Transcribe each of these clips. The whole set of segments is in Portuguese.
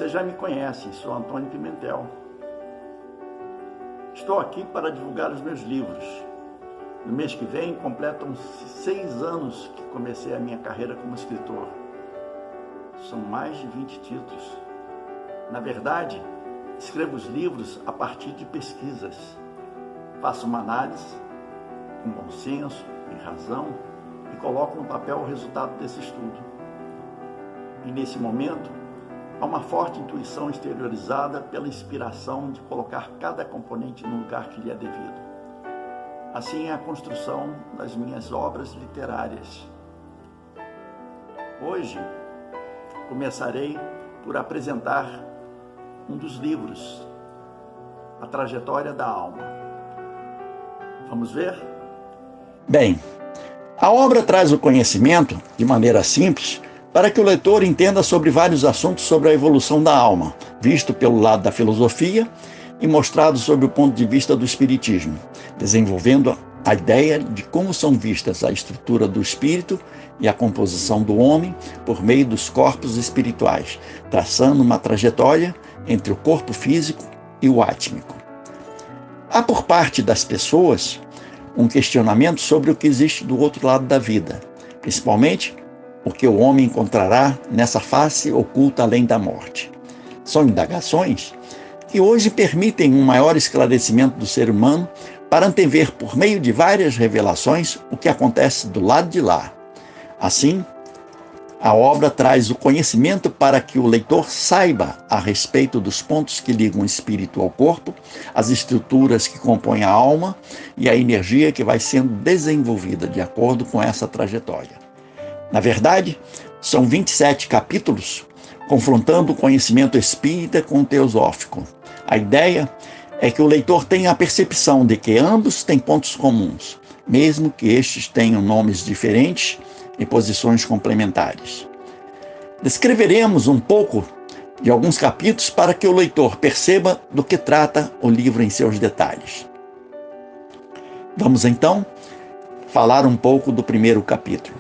Você já me conhece, sou Antônio Pimentel. Estou aqui para divulgar os meus livros. No mês que vem, completam 6 anos que comecei a minha carreira como escritor. São mais de 20 títulos. Na verdade, escrevo os livros a partir de pesquisas. Faço uma análise, com bom senso e razão, e coloco no papel o resultado desse estudo. E nesse momento, há uma forte intuição exteriorizada pela inspiração de colocar cada componente no lugar que lhe é devido. Assim é a construção das minhas obras literárias. Hoje, começarei por apresentar um dos livros, A Trajetória da Alma. Vamos ver? Bem, a obra traz o conhecimento, de maneira simples, para que o leitor entenda sobre vários assuntos sobre a evolução da alma, visto pelo lado da filosofia e mostrado sob o ponto de vista do espiritismo, desenvolvendo a ideia de como são vistas a estrutura do espírito e a composição do homem por meio dos corpos espirituais, traçando uma trajetória entre o corpo físico e o átmico. Há por parte das pessoas um questionamento sobre o que existe do outro lado da vida, principalmente o que o homem encontrará nessa face oculta além da morte. São indagações que hoje permitem um maior esclarecimento do ser humano para antever por meio de várias revelações o que acontece do lado de lá. Assim, a obra traz o conhecimento para que o leitor saiba a respeito dos pontos que ligam o espírito ao corpo, as estruturas que compõem a alma e a energia que vai sendo desenvolvida de acordo com essa trajetória. Na verdade, são 27 capítulos confrontando o conhecimento espírita com o teosófico. A ideia é que o leitor tenha a percepção de que ambos têm pontos comuns, mesmo que estes tenham nomes diferentes e posições complementares. Descreveremos um pouco de alguns capítulos para que o leitor perceba do que trata o livro em seus detalhes. Vamos então falar um pouco do primeiro capítulo.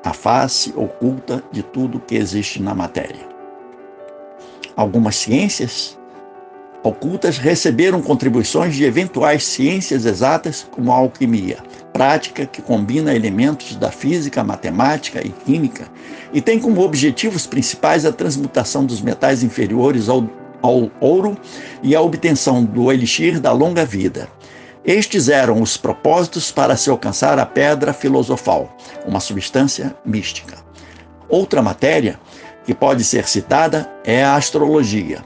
A face oculta de tudo que existe na matéria. Algumas ciências ocultas receberam contribuições de eventuais ciências exatas, como a alquimia, prática que combina elementos da física, matemática e química, e tem como objetivos principais a transmutação dos metais inferiores ao ouro e a obtenção do elixir da longa vida. Estes eram os propósitos para se alcançar a pedra filosofal, uma substância mística. Outra matéria que pode ser citada é a astrologia,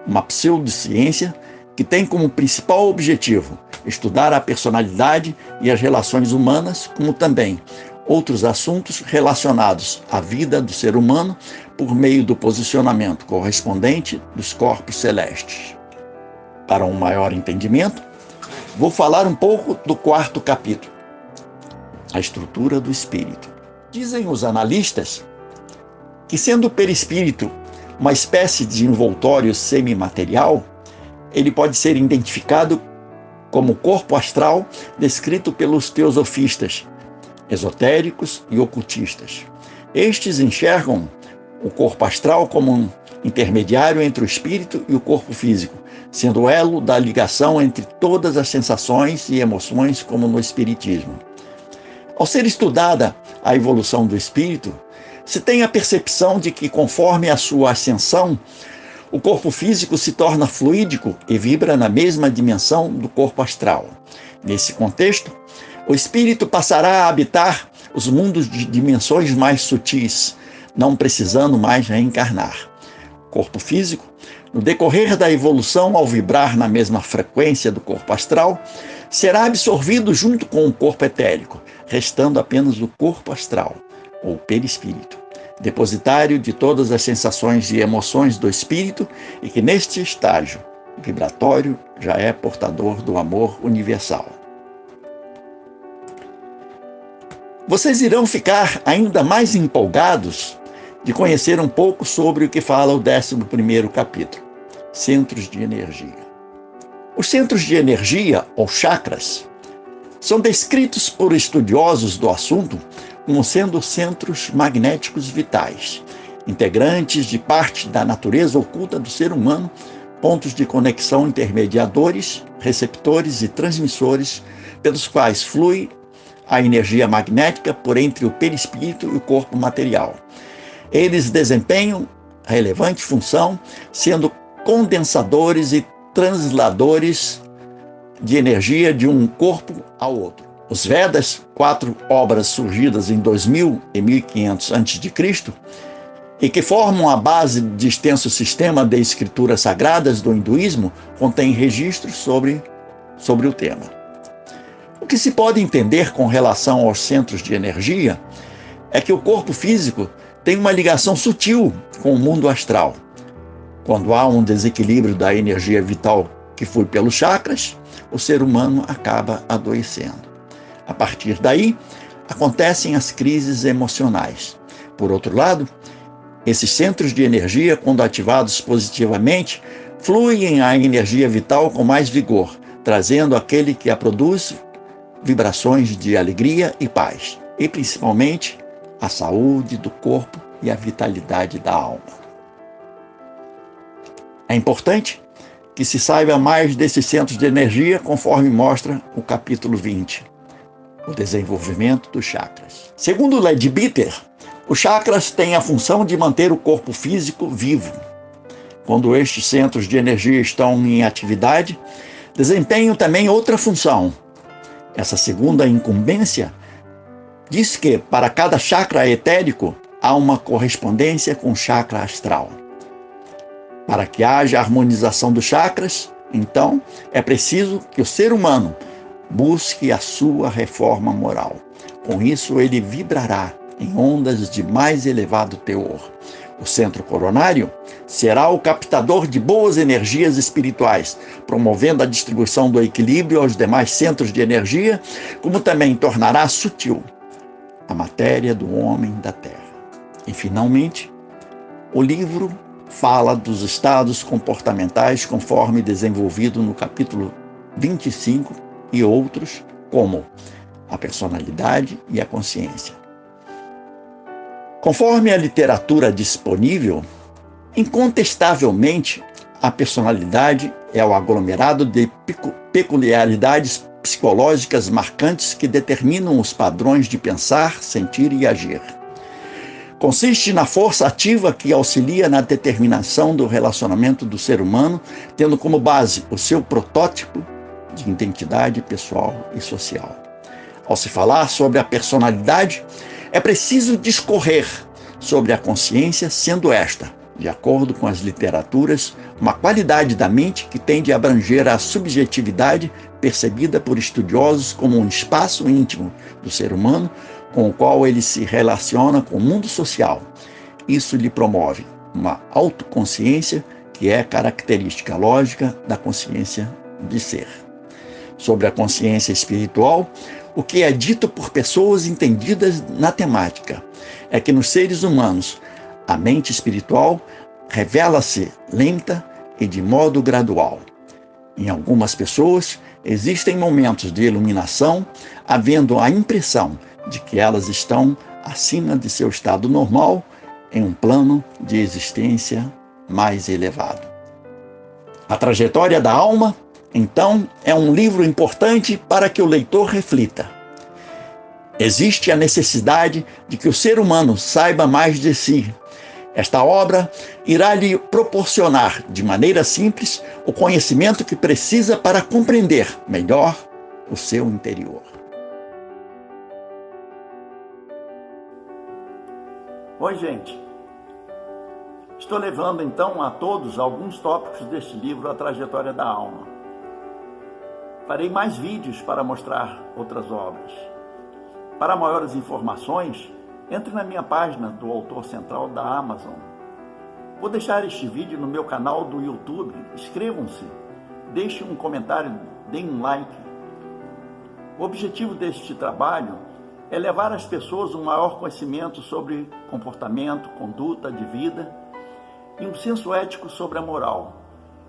uma pseudociência que tem como principal objetivo estudar a personalidade e as relações humanas, como também outros assuntos relacionados à vida do ser humano por meio do posicionamento correspondente dos corpos celestes. Para um maior entendimento, vou falar um pouco do quarto capítulo, a estrutura do espírito. Dizem os analistas que, sendo o perispírito uma espécie de envoltório semimaterial, ele pode ser identificado como corpo astral descrito pelos teosofistas, esotéricos e ocultistas. Estes enxergam o corpo astral como um intermediário entre o espírito e o corpo físico, sendo o elo da ligação entre todas as sensações e emoções, como no espiritismo. Ao ser estudada a evolução do espírito, se tem a percepção de que, conforme a sua ascensão, o corpo físico se torna fluídico e vibra na mesma dimensão do corpo astral. Nesse contexto, o espírito passará a habitar os mundos de dimensões mais sutis, não precisando mais reencarnar. O corpo físico, no decorrer da evolução, ao vibrar na mesma frequência do corpo astral, será absorvido junto com o corpo etérico, restando apenas o corpo astral, ou perispírito, depositário de todas as sensações e emoções do espírito e que, neste estágio vibratório, já é portador do amor universal. Vocês irão ficar ainda mais empolgados de conhecer um pouco sobre o que fala o 11º capítulo, Centros de Energia. Os centros de energia, ou chakras, são descritos por estudiosos do assunto como sendo centros magnéticos vitais. integrantes de parte da natureza oculta do ser humano, pontos de conexão intermediadores, receptores e transmissores, pelos quais flui a energia magnética por entre o perispírito e o corpo material. Eles desempenham relevante função, sendo condensadores e transladores de energia de um corpo ao outro. Os Vedas, 4 obras surgidas em 2000 e 1500 a.C., e que formam a base de extenso sistema de escrituras sagradas do hinduísmo, contêm registros sobre o tema. O que se pode entender com relação aos centros de energia é que o corpo físico tem uma ligação sutil com o mundo astral. Quando há um desequilíbrio da energia vital que flui pelos chakras, o ser humano acaba adoecendo. A partir daí, acontecem as crises emocionais. Por outro lado, esses centros de energia, quando ativados positivamente, fluem a energia vital com mais vigor, trazendo àquele que a produz vibrações de alegria e paz, e principalmente a saúde do corpo e a vitalidade da alma. É importante que se saiba mais desses centros de energia, conforme mostra o capítulo 20, o desenvolvimento dos chakras. Segundo Leadbeater, os chakras têm a função de manter o corpo físico vivo. Quando estes centros de energia estão em atividade, desempenham também outra função. Essa segunda incumbência diz que, para cada chakra etérico, há uma correspondência com o chakra astral. Para que haja harmonização dos chakras, então, é preciso que o ser humano busque a sua reforma moral. Com isso, ele vibrará em ondas de mais elevado teor. O centro coronário será o captador de boas energias espirituais, promovendo a distribuição do equilíbrio aos demais centros de energia, como também tornará sutil a matéria do homem da Terra. E, finalmente, o livro fala dos estados comportamentais conforme desenvolvido no capítulo 25 e outros, como a personalidade e a consciência. Conforme a literatura disponível, incontestavelmente, a personalidade é o aglomerado de peculiaridades psicológicas marcantes que determinam os padrões de pensar, sentir e agir. Consiste na força ativa que auxilia na determinação do relacionamento do ser humano, tendo como base o seu protótipo de identidade pessoal e social. Ao se falar sobre a personalidade, é preciso discorrer sobre a consciência, sendo esta, de acordo com as literaturas, uma qualidade da mente que tende a abranger a subjetividade percebida por estudiosos como um espaço íntimo do ser humano com o qual ele se relaciona com o mundo social. Isso lhe promove uma autoconsciência que é característica lógica da consciência de ser. Sobre a consciência espiritual, o que é dito por pessoas entendidas na temática é que nos seres humanos a mente espiritual revela-se lenta e de modo gradual. Em algumas pessoas existem momentos de iluminação, havendo a impressão de que elas estão acima de seu estado normal em um plano de existência mais elevado. A trajetória da alma, então, é um livro importante para que o leitor reflita. Existe a necessidade de que o ser humano saiba mais de si. Esta obra irá lhe proporcionar, de maneira simples, o conhecimento que precisa para compreender melhor o seu interior. Oi, gente. Estou levando então a todos alguns tópicos deste livro, A Trajetória da Alma. Farei mais vídeos para mostrar outras obras. Para maiores informações, entre na minha página do autor central da Amazon. Vou deixar este vídeo no meu canal do YouTube. Inscrevam-se, deixem um comentário, deem um like. O objetivo deste trabalho é levar às pessoas um maior conhecimento sobre comportamento, conduta de vida e um senso ético sobre a moral.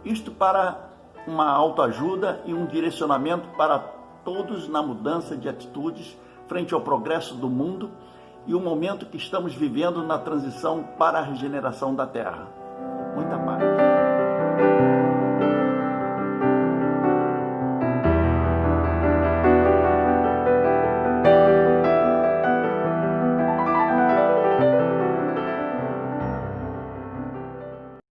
Isto para uma autoajuda e um direcionamento para todos na mudança de atitudes frente ao progresso do mundo e o momento que estamos vivendo na transição para a regeneração da Terra.